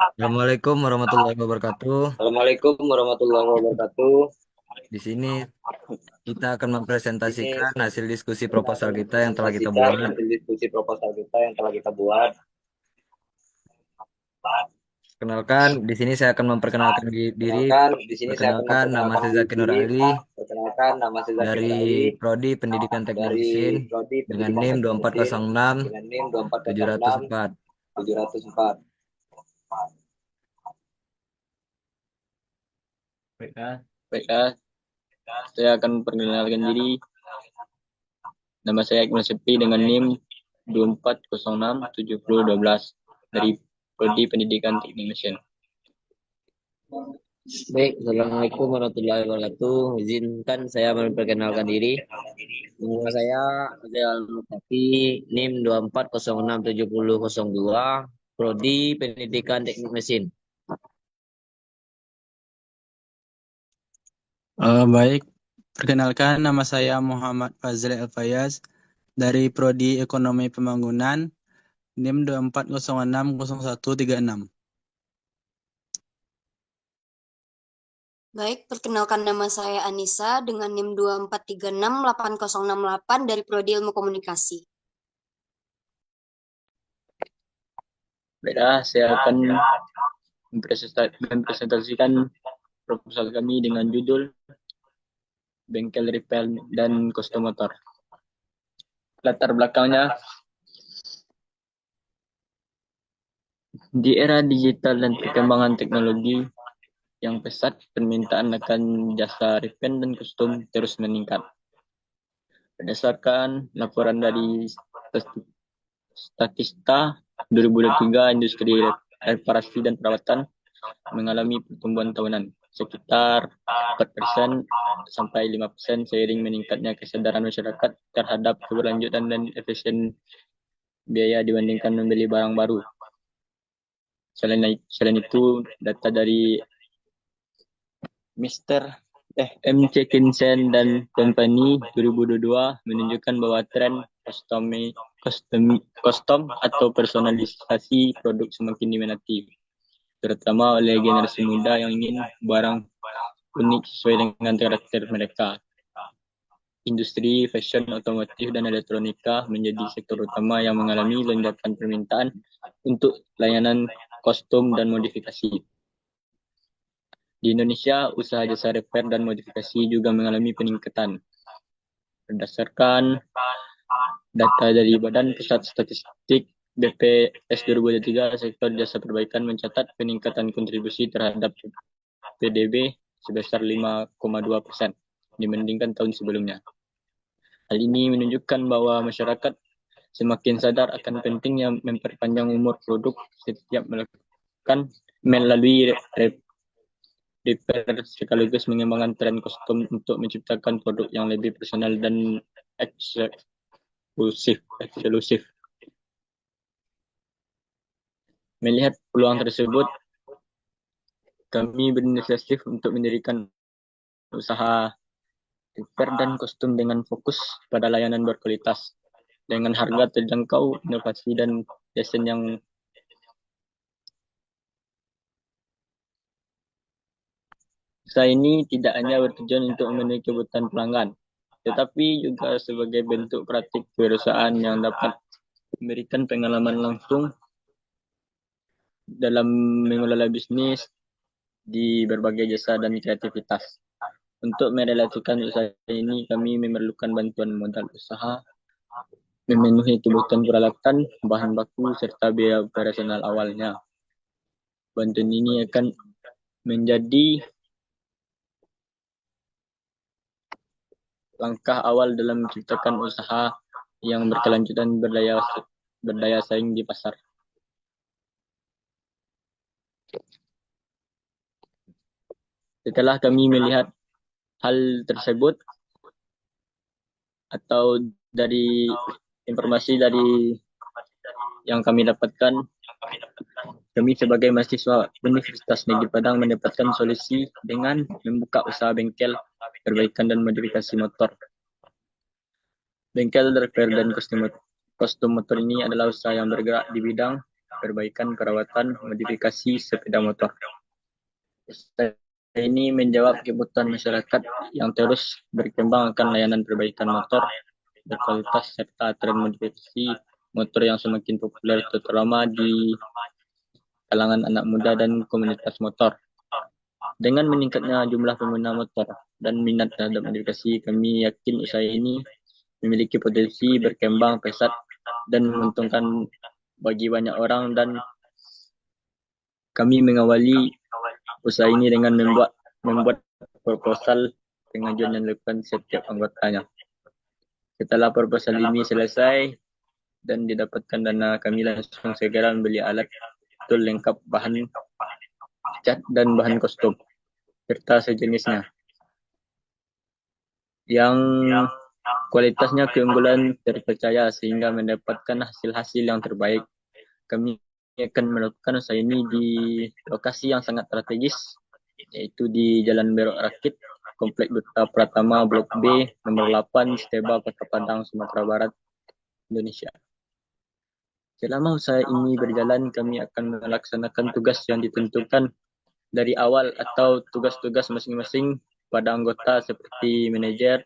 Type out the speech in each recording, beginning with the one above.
Assalamualaikum warahmatullahi wabarakatuh. Assalamualaikum warahmatullahi wabarakatuh. Di sini kita akan Ini mempresentasikan hasil diskusi kita proposal akan kita yang telah kita mempresentasikan buat. hasil diskusi proposal kita yang telah kita buat. Kenalkan, di sini saya akan memperkenalkan diri. Perkenalkan, di sini saya akan Perkenalkan, nama memperkenalkan saya Zaki Nur diri. Ali Perkenalkan, nama saya Zaki dari Nur Ali Prodi Pendidikan Teknik Mesin dari Prodi dengan Pendidikan NIM Teknik Mesin 2406 dengan NIM 2406 704. 704. Baiklah, saya akan perkenalkan diri. Nama saya Iqbal Sepi dengan NIM 24067012 dari Prodi Pendidikan Teknik Mesin. Baik, Assalamualaikum warahmatullahi wabarakatuh. Izinkan saya memperkenalkan diri. Nama saya Azal Mutafi, NIM 24067002, Prodi Pendidikan Teknik Mesin. Baik, perkenalkan nama saya Muhammad Fazil Al-Fayaz dari Prodi Ekonomi Pembangunan NIM 24060136. Baik, perkenalkan nama saya Anissa dengan NIM 24368068 dari Prodi Ilmu Komunikasi. Baiklah, saya akan mempresentasikan proposal kami dengan judul Bengkel Repair dan Custom Motor. Latar belakangnya, di era digital dan perkembangan teknologi yang pesat, permintaan akan jasa repair dan custom terus meningkat. Berdasarkan laporan dari Statista 2023, industri reparasi dan perawatan mengalami pertumbuhan tahunan sekitar 4% sampai 5% seiring meningkatnya kesadaran masyarakat terhadap keberlanjutan dan efisien biaya dibandingkan membeli barang baru. Selain itu, data dari Mr. MC Kinsey dan Company 2022 menunjukkan bahwa tren custom atau personalisasi produk semakin diminati, terutama oleh generasi muda yang ingin barang unik sesuai dengan karakter mereka. Industri fashion, otomotif, dan elektronika menjadi sektor utama yang mengalami lonjakan permintaan untuk layanan kostum dan modifikasi. Di Indonesia, usaha jasa repair dan modifikasi juga mengalami peningkatan. Berdasarkan data dari Badan Pusat Statistik BPS 2023, sektor jasa perbaikan mencatat peningkatan kontribusi terhadap PDB sebesar 5,2% dibandingkan tahun sebelumnya. Hal ini menunjukkan bahwa masyarakat semakin sadar akan pentingnya memperpanjang umur produk setiap melakukan melalui repair sekaligus mengembangkan tren kostum untuk menciptakan produk yang lebih personal dan eksklusif. Melihat peluang tersebut, kami berinisiatif untuk mendirikan usaha repair dan kostum dengan fokus pada layanan berkualitas dengan harga terjangkau, inovasi dan desain yang usaha ini tidak hanya bertujuan untuk memenuhi kebutuhan pelanggan, tetapi juga sebagai bentuk praktik perusahaan yang dapat memberikan pengalaman langsung dalam mengelola bisnis di berbagai jasa dan kreativitas. Untuk merealisasikan usaha ini, kami memerlukan bantuan modal usaha, memenuhi kebutuhan peralatan, bahan baku, serta biaya operasional awalnya. Bantuan ini akan menjadi langkah awal dalam menciptakan usaha yang berkelanjutan berdaya saing di pasar. Setelah kami melihat hal tersebut atau dari informasi dari yang kami dapatkan, kami sebagai mahasiswa Universitas Negeri Padang mendapatkan solusi dengan membuka usaha bengkel perbaikan dan modifikasi motor. Bengkel repair dan kostum motor ini adalah usaha yang bergerak di bidang perbaikan, perawatan, modifikasi sepeda motor. Usaha ini menjawab kebutuhan masyarakat yang terus berkembang akan layanan perbaikan motor berkualitas serta tren modifikasi motor yang semakin populer terutama di kalangan anak muda dan komunitas motor. Dengan meningkatnya jumlah pengguna motor dan minat terhadap modifikasi, kami yakin usaha ini memiliki potensi berkembang pesat dan menguntungkan bagi banyak orang, dan kami mengawali usaha ini dengan membuat proposal pengajuan yang dilakukan setiap anggotanya. Setelah proposal ini selesai dan didapatkan dana, kami langsung segera membeli alat tool lengkap, bahan cat dan bahan kostum serta sejenisnya yang kualitasnya keunggulan terpercaya sehingga mendapatkan hasil-hasil yang terbaik. Kami akan melakukan usaha ini di lokasi yang sangat strategis, yaitu di Jalan Berok Rakit, Komplek Duta Pratama, Blok B, nomor 8, Steba, Kota Padang, Sumatera Barat, Indonesia. Selama usaha ini berjalan, kami akan melaksanakan tugas yang ditentukan dari awal atau tugas-tugas masing-masing pada anggota seperti manajer,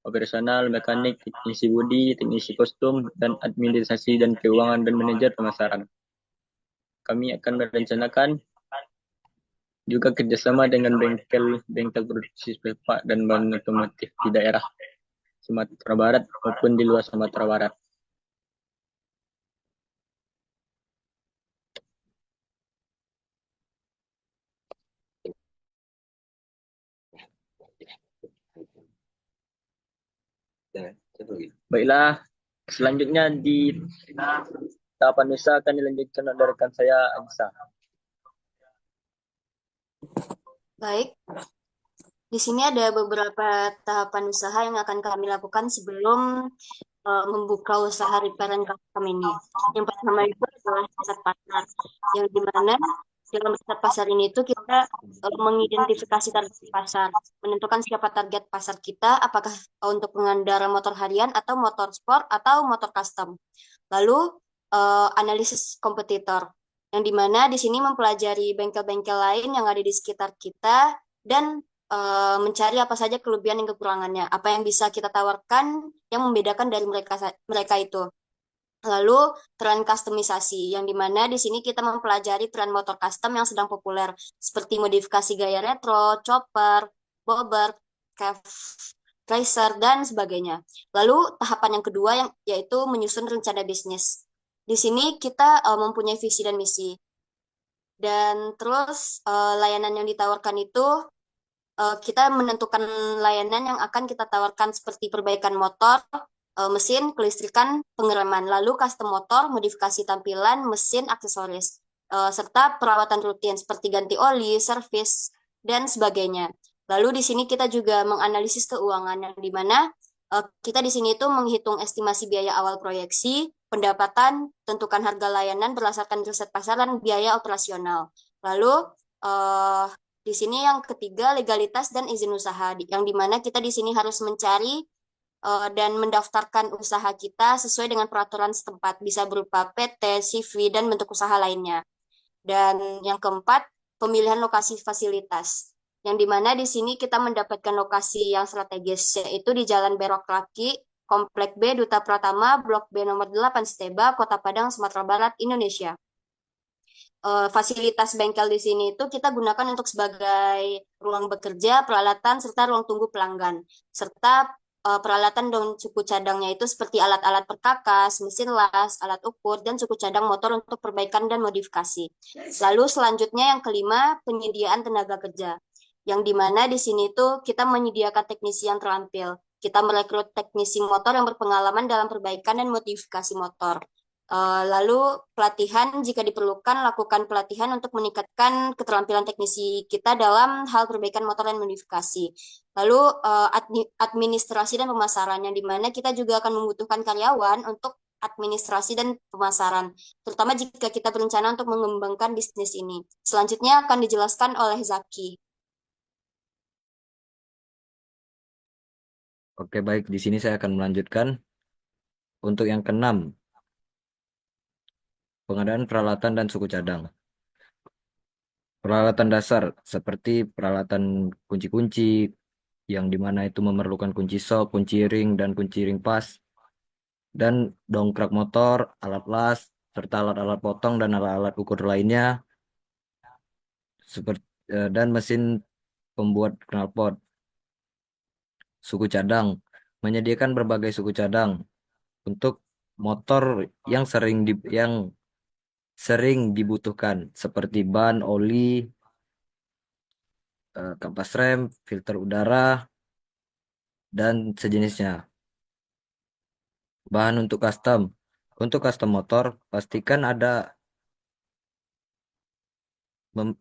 operasional, mekanik, teknisi bodi, teknisi kostum, dan administrasi dan keuangan, dan manajer pemasaran. Kami akan merencanakan juga kerjasama dengan bengkel produksi spare part dan bahan otomotif di daerah Sumatera Barat maupun di luar Sumatera Barat. Baiklah, selanjutnya di tahapan usaha akan dilanjutkan oleh rekan saya, Anissa. Baik, di sini ada beberapa tahapan usaha yang akan kami lakukan sebelum membuka usaha repair and custom ini. Yang pertama itu adalah riset pasar, yang dimana dalam riset pasar ini itu kita mengidentifikasi target pasar, menentukan siapa target pasar kita, apakah untuk pengendara motor harian atau motor sport atau motor custom. Lalu analisis kompetitor, yang dimana di sini mempelajari bengkel-bengkel lain yang ada di sekitar kita dan mencari apa saja kelebihan dan kekurangannya, apa yang bisa kita tawarkan yang membedakan dari mereka itu. Lalu tren kustomisasi, yang dimana di sini kita mempelajari tren motor custom yang sedang populer, seperti modifikasi gaya retro, chopper, bobber, cave racer, dan sebagainya. Lalu tahapan yang kedua yaitu menyusun rencana bisnis. Di sini kita mempunyai visi dan misi. Dan terus layanan yang ditawarkan itu kita menentukan layanan yang akan kita tawarkan seperti perbaikan motor, mesin, kelistrikan, pengereman, lalu custom motor, modifikasi tampilan, mesin, aksesoris, serta perawatan rutin seperti ganti oli, servis, dan sebagainya. Lalu di sini kita juga menganalisis keuangan, yang dimana kita di sini itu menghitung estimasi biaya awal proyeksi, pendapatan, tentukan harga layanan berdasarkan riset pasar dan biaya operasional. Lalu di sini yang ketiga, legalitas dan izin usaha, yang dimana kita di sini harus mencari dan mendaftarkan usaha kita sesuai dengan peraturan setempat, bisa berupa PT, CV, dan bentuk usaha lainnya. Dan yang keempat, pemilihan lokasi fasilitas, yang dimana di sini kita mendapatkan lokasi yang strategis, yaitu di Jalan Berok Laki, Komplek B, Duta Pratama, Blok B nomor 8, Steba, Kota Padang, Sumatera Barat, Indonesia. Fasilitas bengkel di sini itu kita gunakan untuk sebagai ruang bekerja, peralatan, serta ruang tunggu pelanggan. Serta peralatan dan suku cadangnya itu seperti alat-alat perkakas, mesin las, alat ukur, dan suku cadang motor untuk perbaikan dan modifikasi. Lalu selanjutnya yang kelima, penyediaan tenaga kerja. Yang dimana di sini itu kita menyediakan teknisi yang terampil. Kita merekrut teknisi motor yang berpengalaman dalam perbaikan dan modifikasi motor. Lalu pelatihan, jika diperlukan, lakukan pelatihan untuk meningkatkan keterampilan teknisi kita dalam hal perbaikan motor dan modifikasi. Lalu administrasi dan pemasaran, yang dimana kita juga akan membutuhkan karyawan untuk administrasi dan pemasaran, terutama jika kita berencana untuk mengembangkan bisnis ini. Selanjutnya akan dijelaskan oleh Zaki. Oke, baik. Di sini saya akan melanjutkan untuk yang keenam. pengadaan peralatan dan suku cadang. Peralatan dasar seperti peralatan kunci-kunci yang dimana itu memerlukan kunci sok, kunci ring, dan kunci ring pas, dan dongkrak motor, alat las, serta alat-alat potong dan alat-alat ukur lainnya, seperti dan mesin pembuat knalpot. Suku cadang menyediakan berbagai suku cadang untuk motor yang yang sering dibutuhkan seperti ban, oli, kampas rem, filter udara, dan sejenisnya. Bahan untuk custom. Untuk custom motor, pastikan ada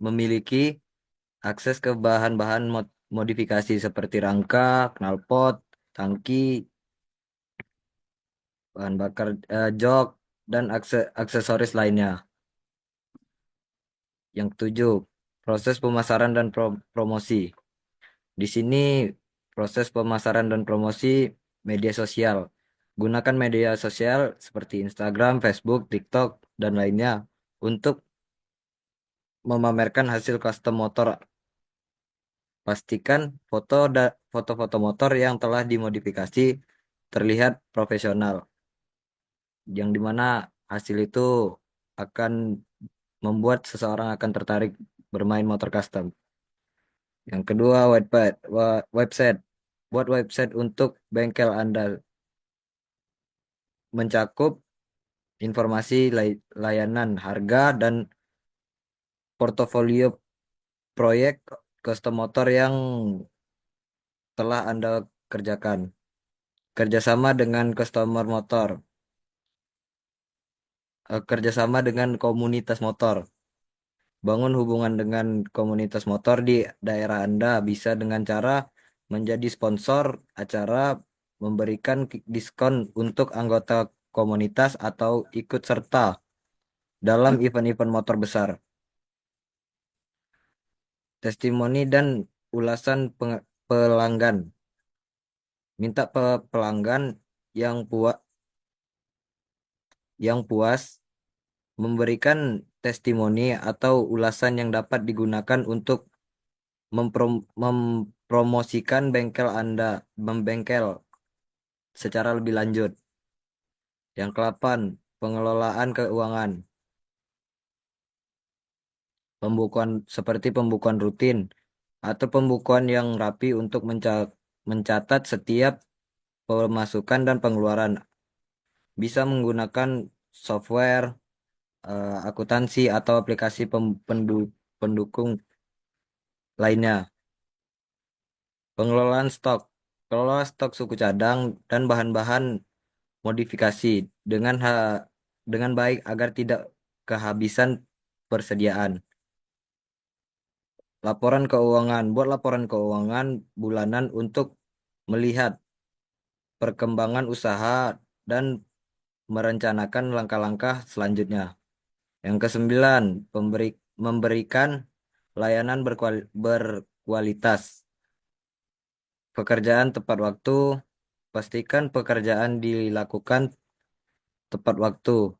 memiliki akses ke bahan-bahan modifikasi seperti rangka, knalpot, tangki, bahan bakar jok, dan aksesoris lainnya. Yang ketujuh, proses pemasaran dan promosi. Di sini proses pemasaran dan promosi media sosial. Gunakan media sosial seperti Instagram, Facebook, TikTok, dan lainnya untuk memamerkan hasil custom motor. Pastikan foto-foto motor yang telah dimodifikasi terlihat profesional, yang dimana hasil itu akan membuat seseorang akan tertarik bermain motor custom. Yang kedua, website. Buat website untuk bengkel Anda mencakup informasi layanan, harga, dan portofolio proyek custom motor yang telah Anda kerjakan. Kerjasama dengan customer motor, kerjasama dengan komunitas motor. Bangun hubungan dengan komunitas motor di daerah Anda bisa dengan cara menjadi sponsor acara, memberikan diskon untuk anggota komunitas, atau ikut serta dalam event-event motor besar. Testimoni dan ulasan pelanggan. Minta pelanggan yang puas memberikan testimoni atau ulasan yang dapat digunakan untuk mempromosikan bengkel Anda, membengkel secara lebih lanjut. Yang ke-8, pengelolaan keuangan. Seperti pembukuan rutin atau pembukuan yang rapi untuk mencatat setiap pemasukan dan pengeluaran. Bisa menggunakan software, akuntansi, atau aplikasi pendukung lainnya. Pengelolaan stok. Kelola stok suku cadang dan bahan-bahan modifikasi dengan dengan baik agar tidak kehabisan persediaan. Laporan keuangan. Buat laporan keuangan bulanan untuk melihat perkembangan usaha dan merencanakan langkah-langkah selanjutnya. Yang kesembilan, memberikan layanan berkualitas. Pekerjaan tepat waktu. Pastikan pekerjaan dilakukan tepat waktu,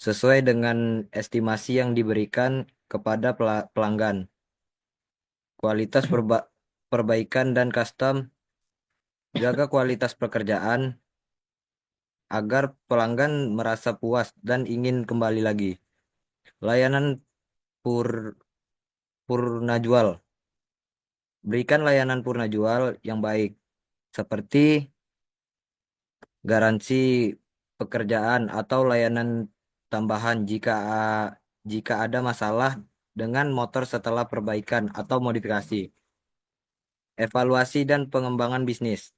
sesuai dengan estimasi yang diberikan kepada pelanggan. Kualitas perbaikan dan custom. Jaga kualitas pekerjaan agar pelanggan merasa puas dan ingin kembali lagi. Layanan pur purna jual. Berikan layanan purna jual yang baik, seperti garansi pekerjaan atau layanan tambahan jika ada masalah dengan motor setelah perbaikan atau modifikasi. Evaluasi dan pengembangan bisnis.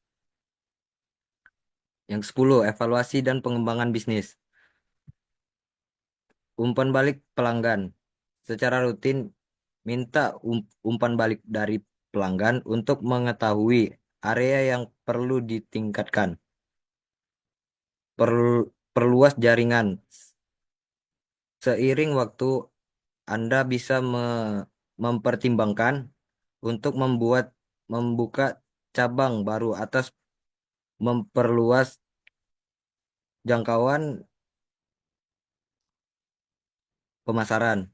Yang 10, evaluasi dan pengembangan bisnis. Umpan balik pelanggan. Secara rutin minta umpan balik dari pelanggan untuk mengetahui area yang perlu ditingkatkan. Perluas jaringan. Seiring waktu, Anda bisa mempertimbangkan untuk membuka cabang baru atas memperluas jangkauan pemasaran.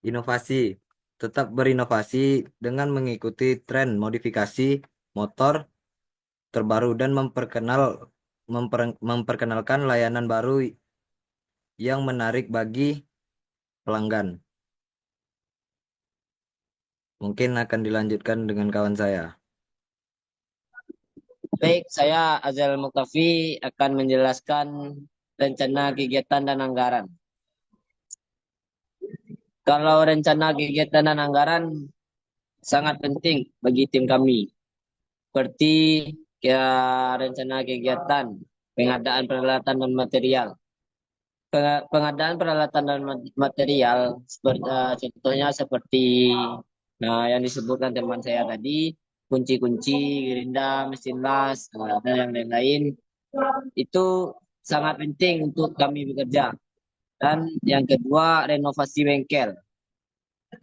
Inovasi. Tetap berinovasi dengan mengikuti tren modifikasi motor terbaru dan memperkenalkan layanan baru yang menarik bagi pelanggan. Mungkin akan dilanjutkan dengan kawan saya. Baik, saya Azal Muktafi akan menjelaskan rencana kegiatan dan anggaran. Kalau rencana kegiatan dan anggaran sangat penting bagi tim kami. Seperti ya, rencana kegiatan, pengadaan peralatan dan material. Pengadaan peralatan dan material, contohnya seperti yang disebutkan teman saya tadi, kunci-kunci, gerinda, mesin las, dan yang lain-lain. Itu sangat penting untuk kami bekerja. Dan yang kedua, renovasi bengkel.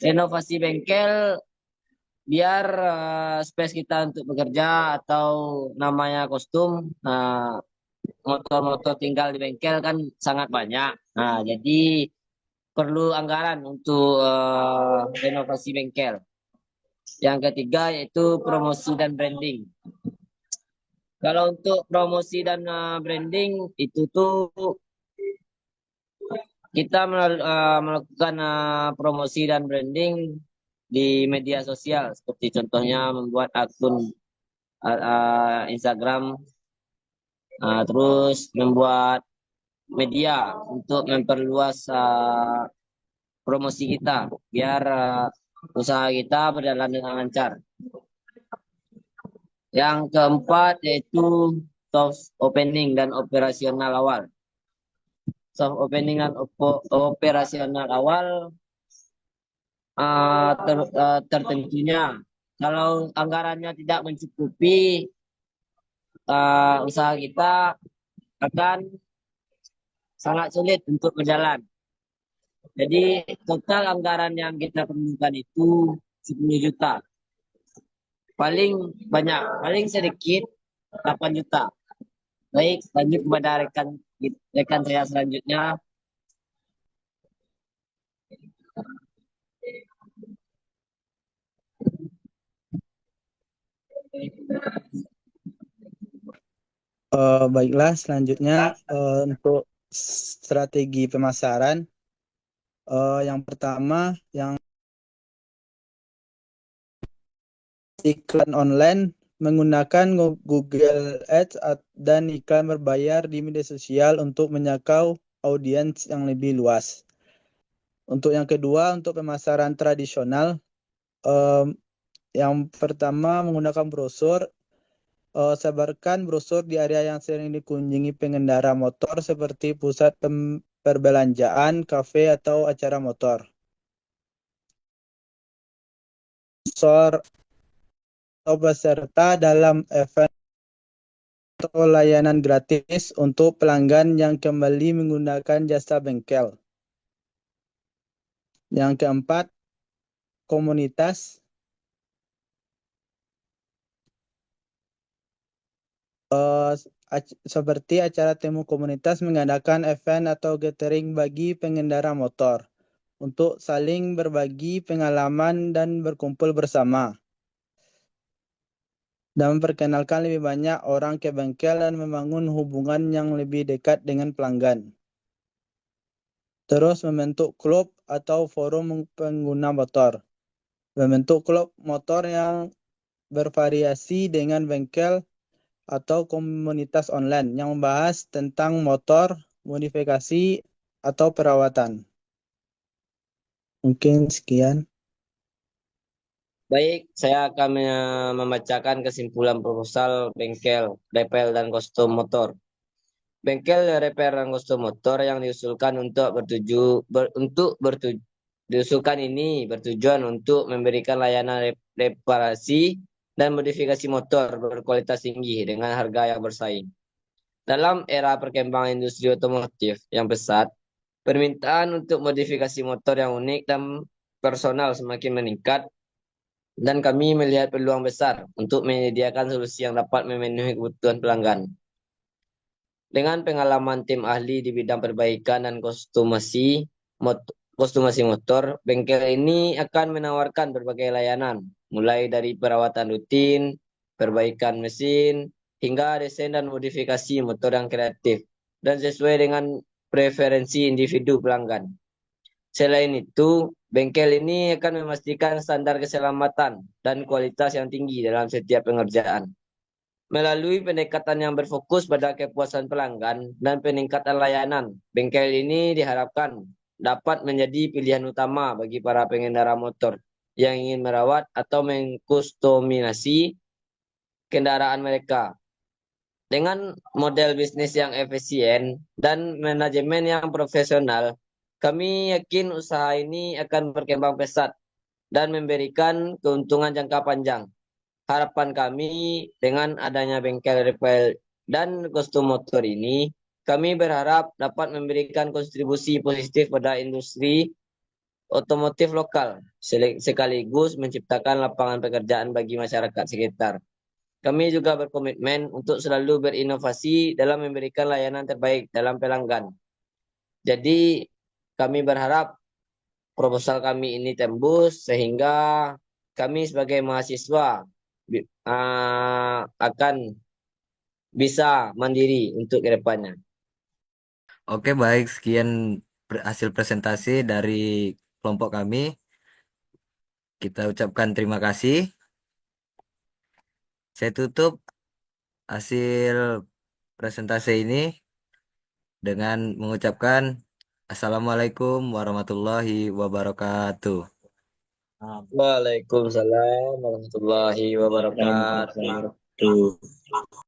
Renovasi bengkel biar space kita untuk bekerja atau namanya kostum, motor-motor tinggal di bengkel kan sangat banyak. Nah, jadi perlu anggaran untuk renovasi bengkel. Yang ketiga yaitu promosi dan branding. Kalau untuk promosi dan branding itu tuh kita melakukan promosi dan branding di media sosial, seperti contohnya membuat akun Instagram, terus membuat media untuk memperluas promosi kita biar usaha kita berjalan dengan lancar. Yang keempat yaitu soft opening dan operasional awal. Soft opening dan operasional awal tertentunya kalau anggarannya tidak mencukupi, usaha kita akan sangat sulit untuk berjalan. Jadi total anggaran yang kita perlukan itu 10 juta. Paling banyak, paling sedikit 8 juta. Baik, lanjut kepada rekan saya selanjutnya. Baiklah, selanjutnya untuk strategi pemasaran. Yang pertama, yang iklan online menggunakan Google Ads dan iklan berbayar di media sosial untuk menjangkau audiens yang lebih luas. Untuk yang kedua, untuk pemasaran tradisional, yang pertama menggunakan brosur. Sebarkan brosur di area yang sering dikunjungi pengendara motor seperti pusat perbelanjaan, kafe, atau acara motor. Sponsor atau peserta dalam event atau layanan gratis untuk pelanggan yang kembali menggunakan jasa bengkel. Yang keempat, komunitas. Seperti acara temu komunitas mengadakan event atau gathering bagi pengendara motor untuk saling berbagi pengalaman dan berkumpul bersama, dan memperkenalkan lebih banyak orang ke bengkel dan membangun hubungan yang lebih dekat dengan pelanggan. Terus membentuk klub atau forum pengguna motor. Membentuk klub motor yang bervariasi dengan bengkel atau komunitas online yang membahas tentang motor, modifikasi, atau perawatan. Mungkin sekian. Baik, saya akan membacakan kesimpulan proposal bengkel, repair, dan kostum motor. Bengkel, repair, dan kostum motor yang diusulkan diusulkan ini bertujuan untuk memberikan layanan reparasi dan modifikasi motor berkualitas tinggi dengan harga yang bersaing. Dalam era perkembangan industri otomotif yang pesat, permintaan untuk modifikasi motor yang unik dan personal semakin meningkat, dan kami melihat peluang besar untuk menyediakan solusi yang dapat memenuhi kebutuhan pelanggan. Dengan pengalaman tim ahli di bidang perbaikan dan kostumasi kostumasi motor, bengkel ini akan menawarkan berbagai layanan, mulai dari perawatan rutin, perbaikan mesin, hingga desain dan modifikasi motor yang kreatif dan sesuai dengan preferensi individu pelanggan. Selain itu, bengkel ini akan memastikan standar keselamatan dan kualitas yang tinggi dalam setiap pengerjaan. Melalui pendekatan yang berfokus pada kepuasan pelanggan dan peningkatan layanan, bengkel ini diharapkan dapat menjadi pilihan utama bagi para pengendara motor yang ingin merawat atau mengkustomasi kendaraan mereka. Dengan model bisnis yang efisien dan manajemen yang profesional, kami yakin usaha ini akan berkembang pesat dan memberikan keuntungan jangka panjang. Harapan kami dengan adanya bengkel repair dan kostum motor ini, kami berharap dapat memberikan kontribusi positif pada industri otomotif lokal, sekaligus menciptakan lapangan pekerjaan bagi masyarakat sekitar. Kami juga berkomitmen untuk selalu berinovasi dalam memberikan layanan terbaik dalam pelanggan. Jadi, kami berharap proposal kami ini tembus sehingga kami sebagai mahasiswa akan bisa mandiri untuk ke depannya. Oke, baik. Sekian hasil presentasi dari kelompok kami. Kita ucapkan terima kasih. Saya tutup hasil presentasi ini dengan mengucapkan Assalamualaikum warahmatullahi wabarakatuh. Waalaikumsalam warahmatullahi wabarakatuh. Wabarakatuh.